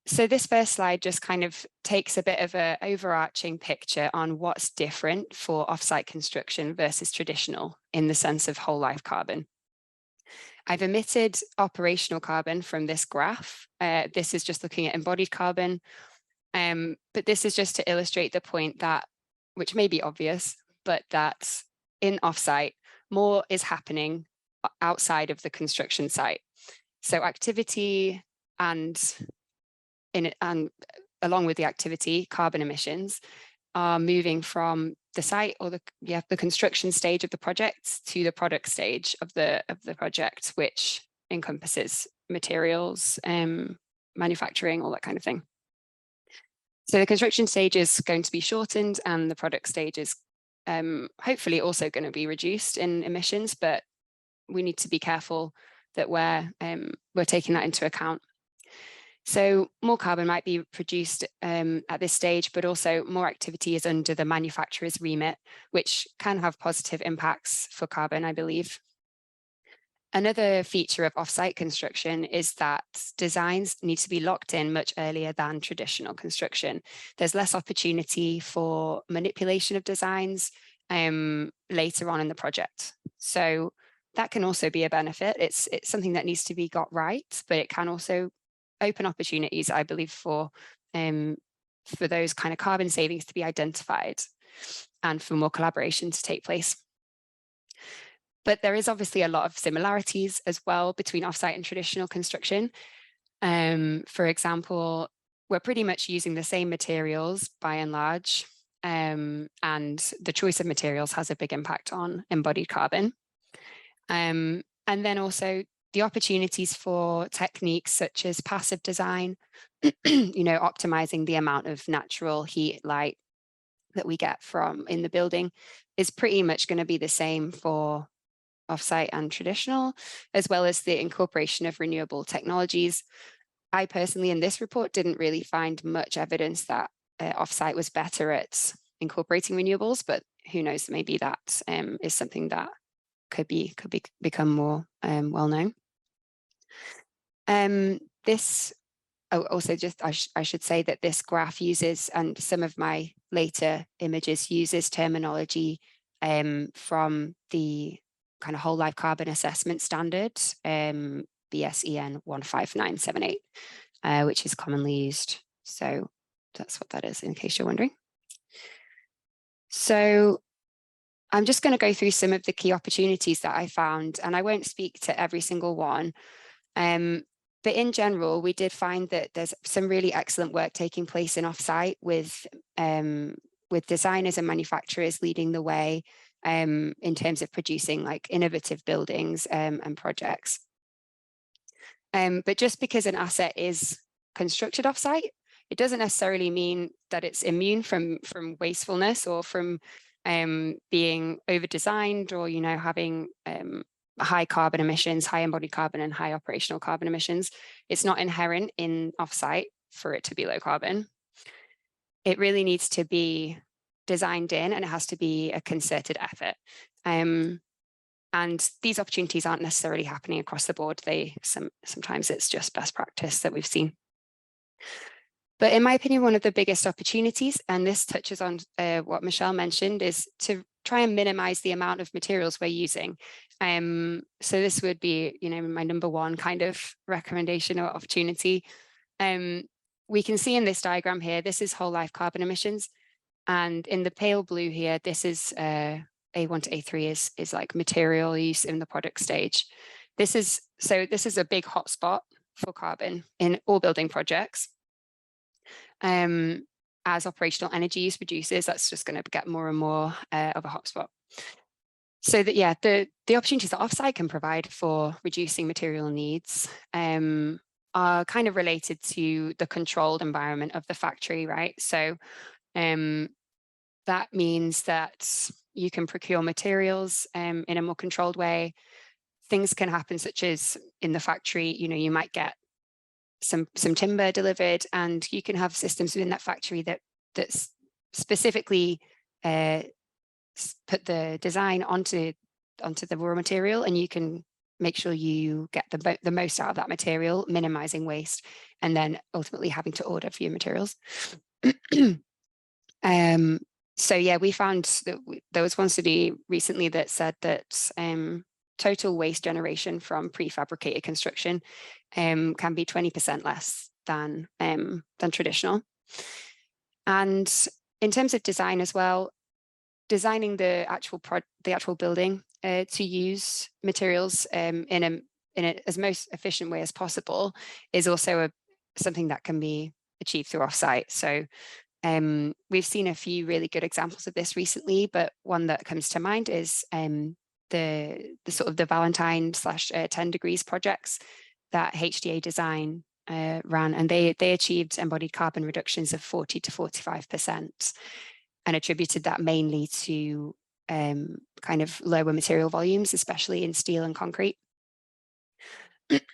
Speaker 4: So this first slide just kind of takes a bit of an overarching picture on what's different for offsite construction versus traditional in the sense of whole life carbon. I've omitted operational carbon from this graph. This is just looking at embodied carbon, but this is just to illustrate the point that, which may be obvious, but that in offsite, more is happening outside of the construction site. So activity and along with the activity, carbon emissions are moving from the site or the construction stage of the project to the product stage of the project, which encompasses materials, manufacturing, all that kind of thing. So the construction stage is going to be shortened, and the product stage is hopefully also going to be reduced in emissions, but we need to be careful that we're taking that into account. So more carbon might be produced at this stage, but also more activity is under the manufacturer's remit, which can have positive impacts for carbon, I believe. Another feature of offsite construction is that designs need to be locked in much earlier than traditional construction. There's less opportunity for manipulation of designs later on in the project. So that can also be a benefit. It's something that needs to be got right, but it can also open opportunities, I believe, for those kind of carbon savings to be identified and for more collaboration to take place. But there is obviously a lot of similarities as well between offsite and traditional construction. For example, we're pretty much using the same materials by and large, and the choice of materials has a big impact on embodied carbon. And then also the opportunities for techniques such as passive design, optimizing the amount of natural heat, light that we get from in the building is pretty much going to be the same for offsite and traditional, as well as the incorporation of renewable technologies. I personally, in this report, didn't really find much evidence that offsite was better at incorporating renewables, but who knows, maybe that is something that could become more well known. I should say that this graph uses, and some of my later images uses terminology from the kind of whole life carbon assessment standard, BSEN 15978, which is commonly used. So that's what that is, in case you're wondering. So I'm just going to go through some of the key opportunities that I found, and I won't speak to every single one. But in general, we did find that there's some really excellent work taking place in offsite with designers and manufacturers leading the way in terms of producing like innovative buildings and projects. But just because an asset is constructed offsite, it doesn't necessarily mean that it's immune from wastefulness or from being over-designed or having high carbon emissions, high embodied carbon and high operational carbon emissions. It's not inherent in offsite for it to be low carbon. It really needs to be designed in, and it has to be a concerted effort. And these opportunities aren't necessarily happening across the board. Sometimes it's just best practice that we've seen. But in my opinion, one of the biggest opportunities, and this touches on what Michel mentioned, is to try and minimize the amount of materials we're using. So this would be, my number one kind of recommendation or opportunity. We can see in this diagram here, this is whole life carbon emissions. And in the pale blue here, this is A1 to A3 is like material use in the product stage. This is a big hotspot for carbon in all building projects. As operational energy use reduces, that's just going to get more and more of a hotspot. So that, yeah, the opportunities that offsite can provide for reducing material needs are kind of related to the controlled environment of the factory, right? So that means that you can procure materials in a more controlled way. Things can happen, such as in the factory, you might get some timber delivered, and you can have systems within that factory that specifically put the design onto the raw material, and you can make sure you get the most out of that material, minimizing waste, and then ultimately having to order fewer materials. So yeah, we found that there was one study recently that said that total waste generation from prefabricated construction can be 20% less than traditional. And in terms of design as well, designing the actual building to use materials in a as most efficient way as possible is also something that can be achieved through Offsite. So we've seen a few really good examples of this recently, but one that comes to mind is the sort of the Valentine / 10 degrees projects that HDA Design ran, and they achieved embodied carbon reductions of 40 to 45% and attributed that mainly to kind of lower material volumes, especially in steel and concrete.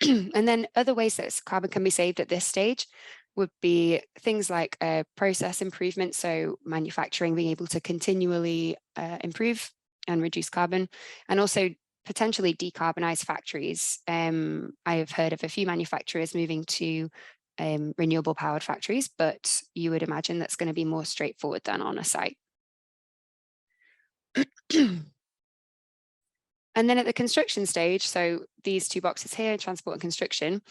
Speaker 4: And then other ways that carbon can be saved at this stage would be things like process improvement, so manufacturing being able to continually improve and reduce carbon, and also potentially decarbonize factories. I have heard of a few manufacturers moving to renewable powered factories, but you would imagine that's going to be more straightforward than on a site. And then at the construction stage, so these two boxes here, transport and construction,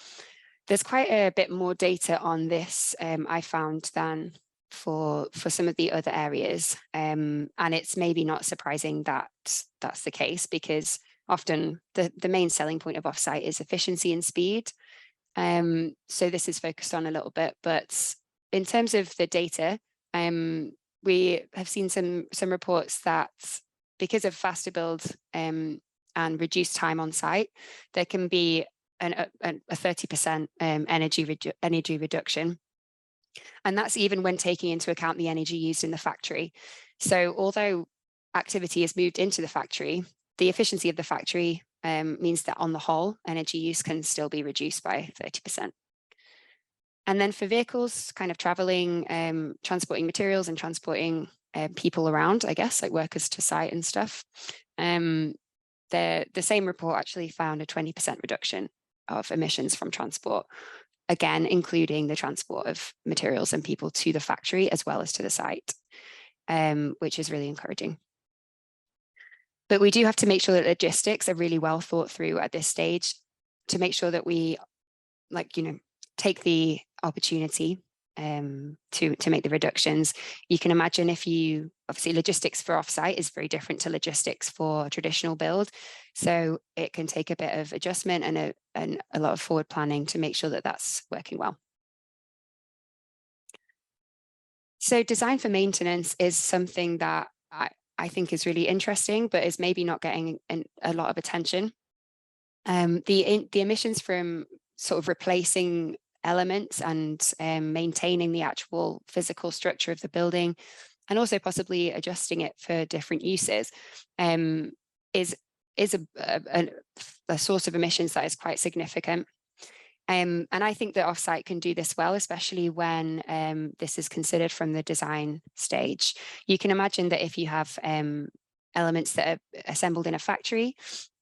Speaker 4: there's quite a bit more data on this, I found, than for some of the other areas. And it's maybe not surprising that that's the case, because often the main selling point of Offsite is efficiency and speed. So this is focused on a little bit, but in terms of the data, we have seen some reports that because of faster build and reduced time on site, there can be a 30% energy reduction. And that's even when taking into account the energy used in the factory. So although activity is moved into the factory, the efficiency of the factory means that on the whole, energy use can still be reduced by 30%. And then for vehicles kind of traveling, transporting materials and transporting people around, I guess, like workers to site and stuff, the same report actually found a 20% reduction of emissions from transport, again, including the transport of materials and people to the factory as well as to the site, which is really encouraging. But we do have to make sure that logistics are really well thought through at this stage to make sure that we, take the opportunity to make the reductions. You can imagine obviously logistics for Offsite is very different to logistics for traditional build. So it can take a bit of adjustment and a lot of forward planning to make sure that that's working well. So design for maintenance is something that I think is really interesting, but is maybe not getting a lot of attention. The emissions from sort of replacing elements and maintaining the actual physical structure of the building, and also possibly adjusting it for different uses, is a source of emissions that is quite significant. And I think that Offsite can do this well, especially when this is considered from the design stage. You can imagine that if you have elements that are assembled in a factory,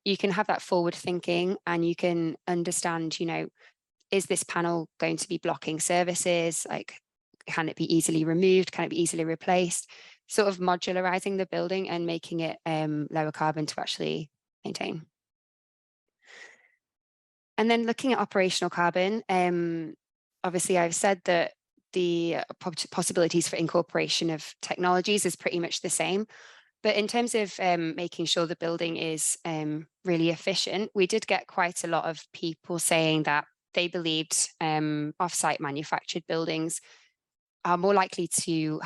Speaker 4: you can have that forward thinking and you can understand, is this panel going to be blocking services? Like, can it be easily removed? Can it be easily replaced? Sort of modularizing the building and making it lower carbon to actually maintain. And then looking at operational carbon, obviously I've said that the possibilities for incorporation of technologies is pretty much the same. But in terms of making sure the building is really efficient, we did get quite a lot of people saying that they believed Offsite manufactured buildings are more likely to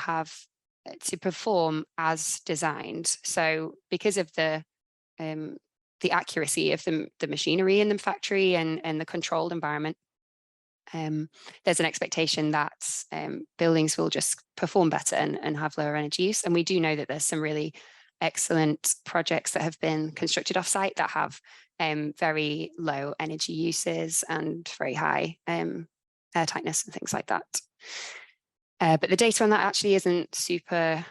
Speaker 4: perform as designed. So because of the accuracy of the machinery in the factory and the controlled environment, there's an expectation that buildings will just perform better and have lower energy use. And we do know that there's some really excellent projects that have been constructed Offsite that have very low energy uses and very high air tightness and things like that. But the data on that actually isn't super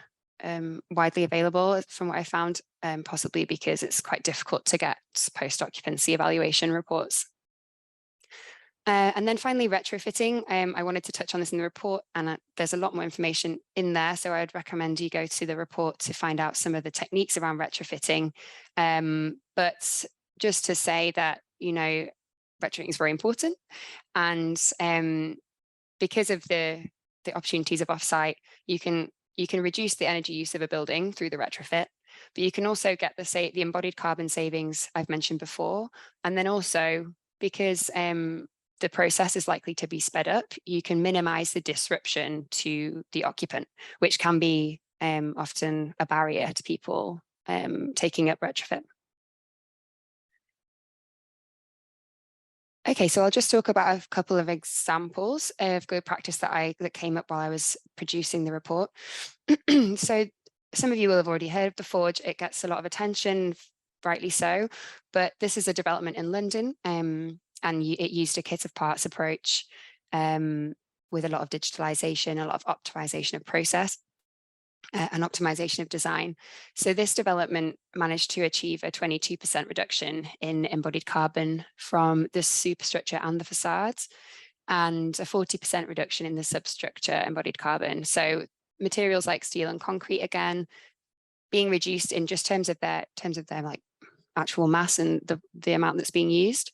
Speaker 4: widely available from what I found, possibly because it's quite difficult to get post-occupancy evaluation reports. And then finally, retrofitting. I wanted to touch on this in the report, and there's a lot more information in there. So I'd recommend you go to the report to find out some of the techniques around retrofitting. But just to say that, retrofitting is very important. And because of the opportunities of Offsite, you can reduce the energy use of a building through the retrofit, but you can also get the embodied carbon savings I've mentioned before. And then also because the process is likely to be sped up, you can minimize the disruption to the occupant, which can be often a barrier to people taking up retrofit. Okay, so I'll just talk about a couple of examples of good practice that came up while I was producing the report. So some of you will have already heard of the Forge. It gets a lot of attention, rightly so, but this is a development in London, and it used a kit of parts approach with a lot of digitalization, a lot of optimization of process, and optimization of design. So this development managed to achieve a 22% reduction in embodied carbon from the superstructure and the facades, and a 40% reduction in the substructure embodied carbon. So materials like steel and concrete, again, being reduced in just terms of their like actual mass and the amount that's being used,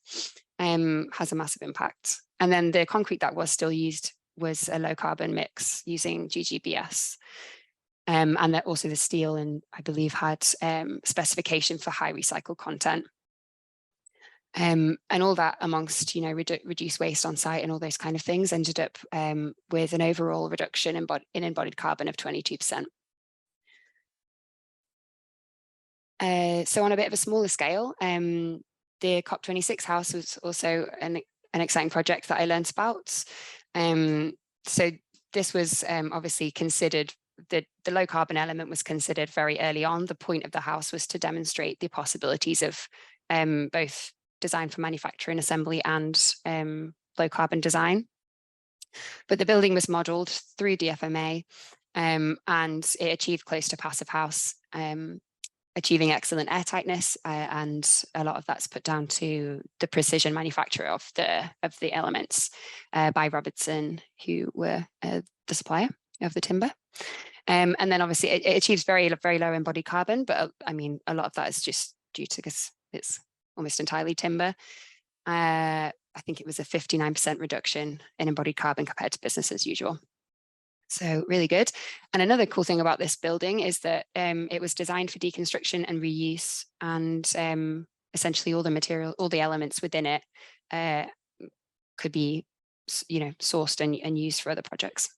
Speaker 4: has a massive impact. And then the concrete that was still used was a low carbon mix using GGBS. And that also the steel, and I believe had specification for high recycled content. And all that amongst, reduce waste on site and all those kind of things ended up with an overall reduction in embodied carbon of 22%. So on a bit of a smaller scale, the COP26 house was also an exciting project that I learned about. So this was obviously considered, the low carbon element was considered very early on. The point of the house was to demonstrate the possibilities of both design for manufacturing, assembly, and low carbon design. But the building was modelled through DFMA, and it achieved close to passive house, achieving excellent airtightness, and a lot of that's put down to the precision manufacture of the elements by Robertson, who were the supplier of the timber. And then obviously it achieves very, very low embodied carbon, but I mean, a lot of that is just due to, because it's almost entirely timber. I think it was a 59% reduction in embodied carbon compared to business as usual. So really good. And another cool thing about this building is that it was designed for deconstruction and reuse, and essentially all the elements within it could be, sourced and used for other projects.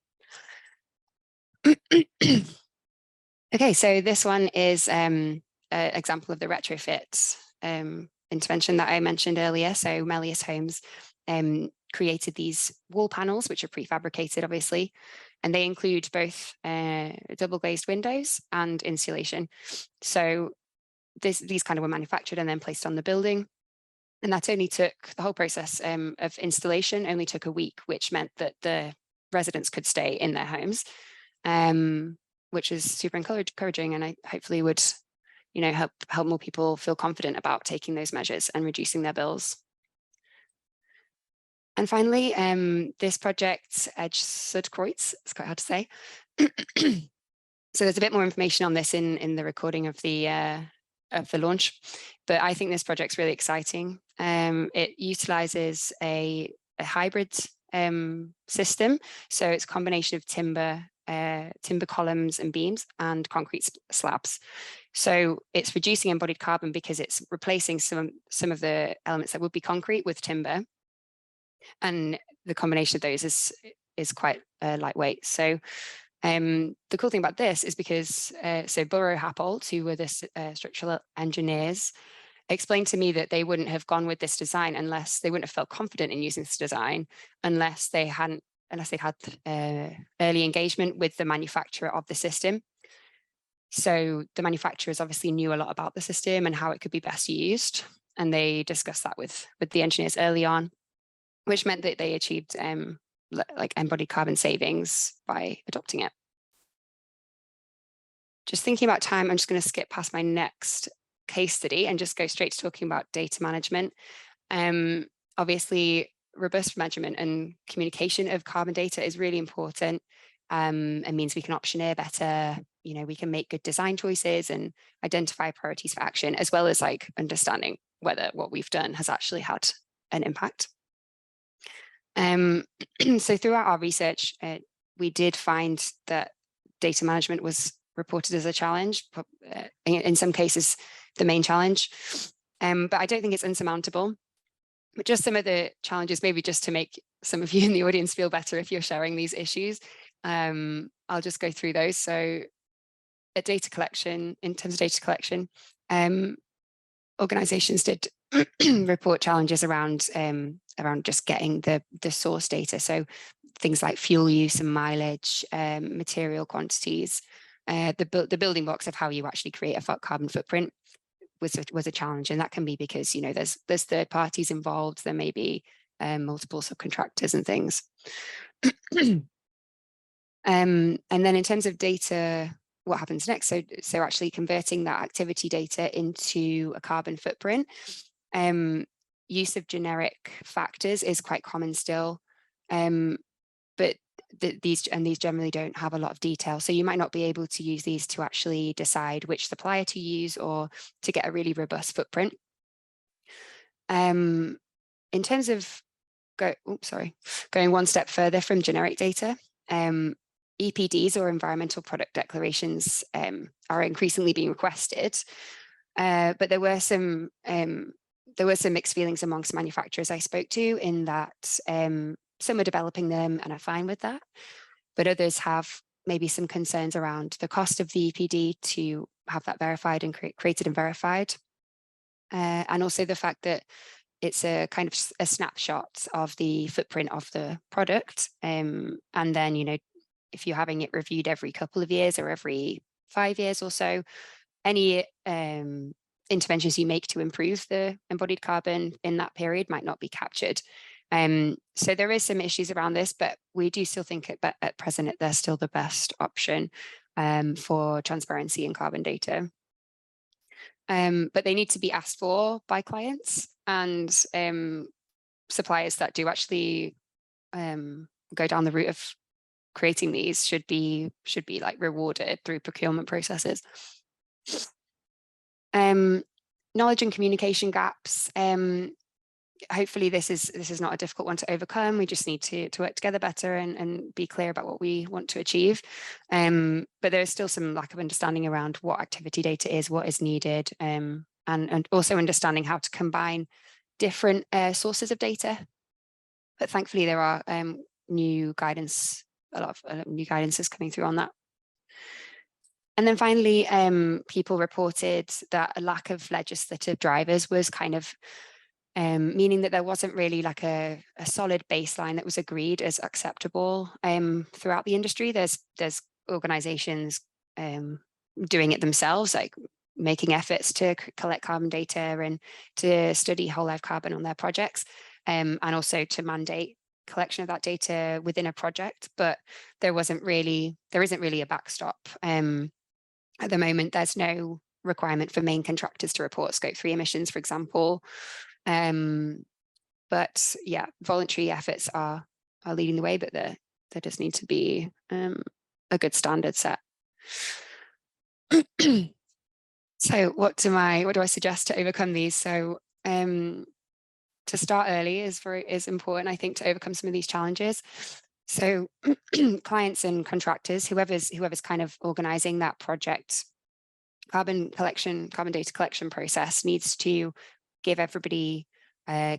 Speaker 4: Okay, so this one is an example of the retrofit intervention that I mentioned earlier. So Melius Homes created these wall panels, which are prefabricated, obviously, and they include both double glazed windows and insulation. So these kind of were manufactured and then placed on the building. And that only took, the whole process of installation only took a week, which meant that the residents could stay in their homes, which is super encouraging, and I hopefully would, help more people feel confident about taking those measures and reducing their bills. And finally, this project, Edge Sudkreuz, it's quite hard to say. So there's a bit more information on this in the recording of the launch, but I think this project's really exciting. It utilizes a hybrid system, so it's a combination of timber columns and beams and concrete slabs. So it's reducing embodied carbon because it's replacing some of the elements that would be concrete with timber. And the combination of those is quite lightweight. So the cool thing about this is because so Borough Happold, who were the structural engineers, explained to me that they wouldn't have gone with this design unless they wouldn't have felt confident in using this design unless they'd had early engagement with the manufacturer of the system. So the manufacturers obviously knew a lot about the system and how it could be best used, and they discussed that with the engineers early on, which meant that they achieved like embodied carbon savings by adopting it. Just thinking about time, I'm just going to skip past my next case study and just go straight to talking about data management. Obviously, robust measurement and communication of carbon data is really important. It means we can optioneer better, we can make good design choices and identify priorities for action, as well as like understanding whether what we've done has actually had an impact. So throughout our research, we did find that data management was reported as a challenge, in some cases, the main challenge, but I don't think it's insurmountable. But just some of the challenges, maybe just to make some of you in the audience feel better if you're sharing these issues, I'll just go through those. So at data collection, in terms of data collection, organizations did report challenges around just getting the source data. So things like fuel use and mileage, material quantities, the building blocks of how you actually create a carbon footprint was a challenge. And that can be because, you know, there's third parties involved, there may be multiple subcontractors and things. And then in terms of data, what happens next? So actually converting that activity data into a carbon footprint. Use of generic factors is quite common still, but these generally don't have a lot of detail. So you might not be able to use these to actually decide which supplier to use or to get a really robust footprint. In terms of going one step further from generic data, EPDs or environmental product declarations are increasingly being requested, but there were some mixed feelings amongst manufacturers I spoke to in that some are developing them and are fine with that, but others have maybe some concerns around the cost of the EPD to have that verified and created and verified, and also the fact that it's a kind of a snapshot of the footprint of the product, and then, you know, if you're having it reviewed every couple of years or every 5 years or so, any interventions you make to improve the embodied carbon in that period might not be captured. So there is some issues around this, but we do still think at present they're still the best option for transparency in carbon data. But they need to be asked for by clients, and suppliers that do actually go down the route of creating these should be like rewarded through procurement processes. Knowledge and communication gaps. Hopefully this is not a difficult one to overcome. We just need to work together better and be clear about what we want to achieve. But there's still some lack of understanding around what activity data is, what is needed, and also understanding how to combine different sources of data. But thankfully there are new guidance, a lot of new guidance is coming through on that. And then finally, people reported that a lack of legislative drivers was kind of meaning that there wasn't really like a solid baseline that was agreed as acceptable throughout the industry. There's organizations doing it themselves, like making efforts to collect carbon data and to study whole life carbon on their projects, and also to mandate collection of that data within a project, but there isn't really a backstop. At the moment, there's no requirement for main contractors to report Scope 3 emissions, for example. But yeah, voluntary efforts are leading the way, but there does need to be a good standard set. So what do I suggest to overcome these? So to start early is important, I think, to overcome some of these challenges. So clients and contractors, whoever's kind of organizing that project, carbon data collection process needs to give everybody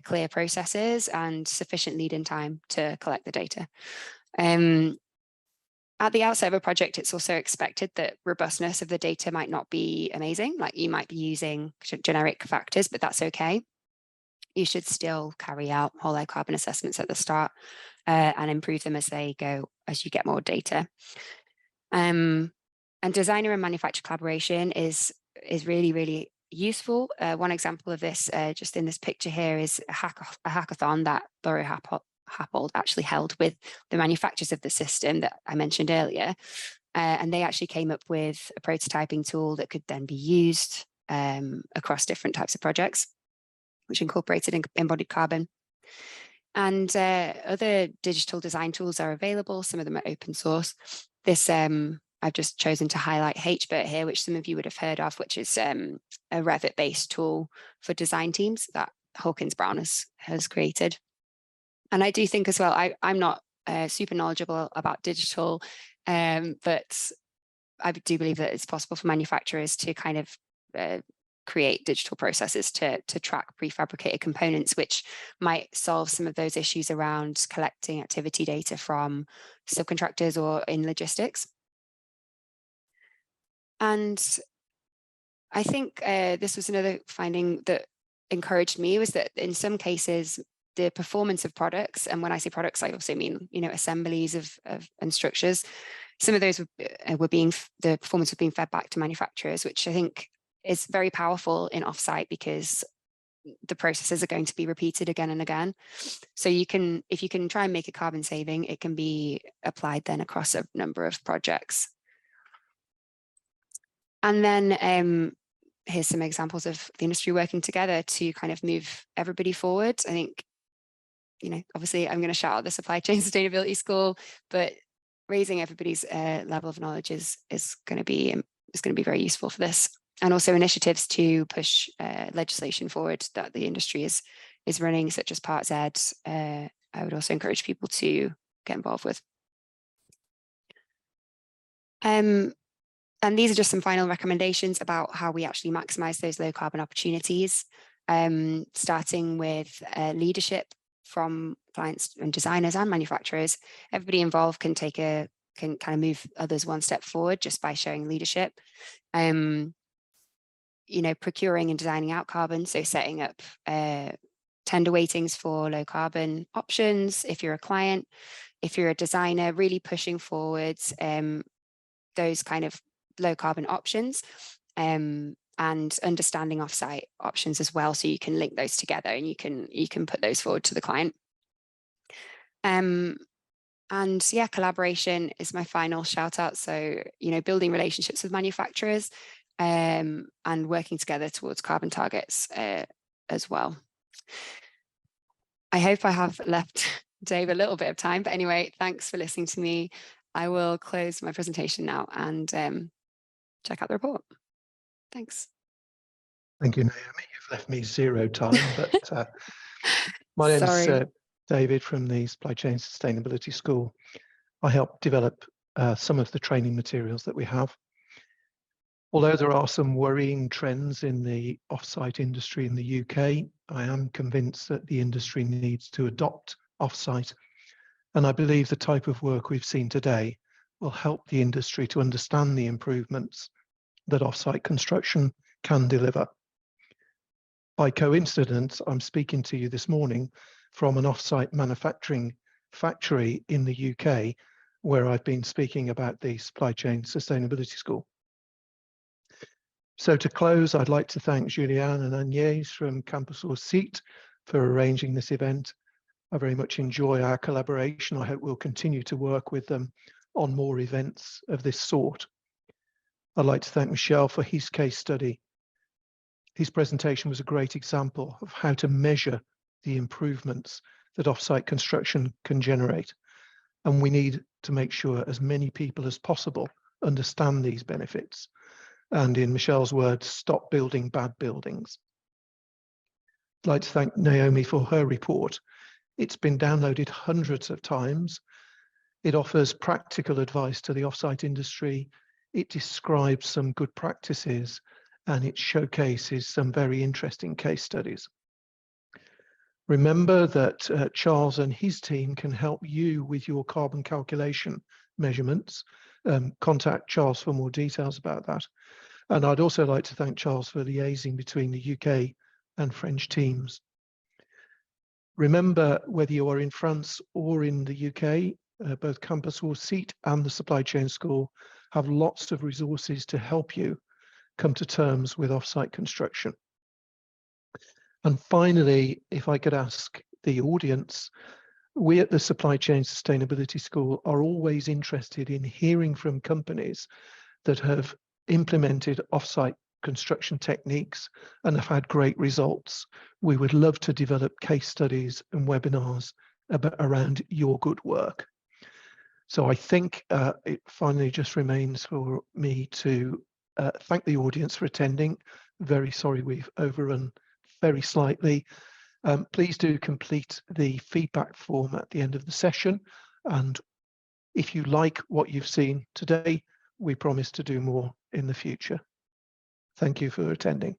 Speaker 4: clear processes and sufficient lead-in time to collect the data. At the outset of a project, it's also expected that robustness of the data might not be amazing. Like you might be using generic factors, but that's okay. You should still carry out whole life carbon assessments at the start and improve them as you get more data. And designer and manufacturer collaboration is really, really useful. One example of this, just in this picture here, is a hackathon that Borough Happold actually held with the manufacturers of the system that I mentioned earlier. And they actually came up with a prototyping tool that could then be used across different types of projects, which incorporated embodied carbon. And other digital design tools are available. Some of them are open source. This, I've just chosen to highlight HBIRT here, which some of you would have heard of, which is a Revit-based tool for design teams that Hawkins Brown has created. And I do think as well, I'm not super knowledgeable about digital, but I do believe that it's possible for manufacturers to kind of create digital processes to track prefabricated components, which might solve some of those issues around collecting activity data from subcontractors or in logistics. And I think this was another finding that encouraged me, was that in some cases, the performance of products, and when I say products, I also mean, assemblies and structures, some of those the performance was being fed back to manufacturers, which I think is very powerful in offsite, because the processes are going to be repeated again and again. So if you can try and make a carbon saving, it can be applied then across a number of projects. And then here's some examples of the industry working together to kind of move everybody forward. I think, obviously I'm going to shout out the Supply Chain Sustainability School, but raising everybody's level of knowledge is going to be very useful for this. And also initiatives to push legislation forward that the industry is running, such as Part Z. I would also encourage people to get involved with. And these are just some final recommendations about how we actually maximize those low carbon opportunities, starting with leadership from clients and designers and manufacturers. Everybody involved can kind of move others one step forward just by showing leadership. Procuring and designing out carbon, so setting up tender weightings for low carbon options. If you're a client, if you're a designer, really pushing forwards those kind of low carbon options, and understanding offsite options as well, so you can link those together and you can put those forward to the client. And yeah, collaboration is my final shout out. So building relationships with manufacturers and working together towards carbon targets as well. I hope I have left Dave a little bit of time, but anyway, thanks for listening to me. I will close my presentation now and check out the report. Thanks.
Speaker 5: Thank you, Naomi. You've left me 0 time, but my name's David from the Supply Chain Sustainability School. I help develop some of the training materials that we have. Although there are some worrying trends in the offsite industry in the UK, I am convinced that the industry needs to adopt offsite. And I believe the type of work we've seen today will help the industry to understand the improvements that offsite construction can deliver. By coincidence, I'm speaking to you this morning from an offsite manufacturing factory in the UK, where I've been speaking about the Supply Chain Sustainability School. So to close, I'd like to thank Julianne and Agnès from Campus Hors Site for arranging this event. I very much enjoy our collaboration. I hope we'll continue to work with them on more events of this sort. I'd like to thank Michel for his case study. His presentation was a great example of how to measure the improvements that offsite construction can generate. And we need to make sure as many people as possible understand these benefits. And in Michel's words, stop building bad buildings. I'd like to thank Naomi for her report. It's been downloaded hundreds of times. It offers practical advice to the offsite industry. It describes some good practices, and it showcases some very interesting case studies. Remember that Charles and his team can help you with your carbon calculation measurements. Contact Charles for more details about that. And I'd also like to thank Charles for liaising between the UK and French teams. Remember, whether you are in France or in the UK, both Campus Hors Site and the Supply Chain School have lots of resources to help you come to terms with offsite construction. And finally, if I could ask the audience, we at the Supply Chain Sustainability School are always interested in hearing from companies that have implemented offsite construction techniques and have had great results. We would love to develop case studies and webinars around your good work. So I think it finally just remains for me to thank the audience for attending. Very sorry we've overrun very slightly. Please do complete the feedback form at the end of the session. And if you like what you've seen today, we promise to do more in the future. Thank you for attending.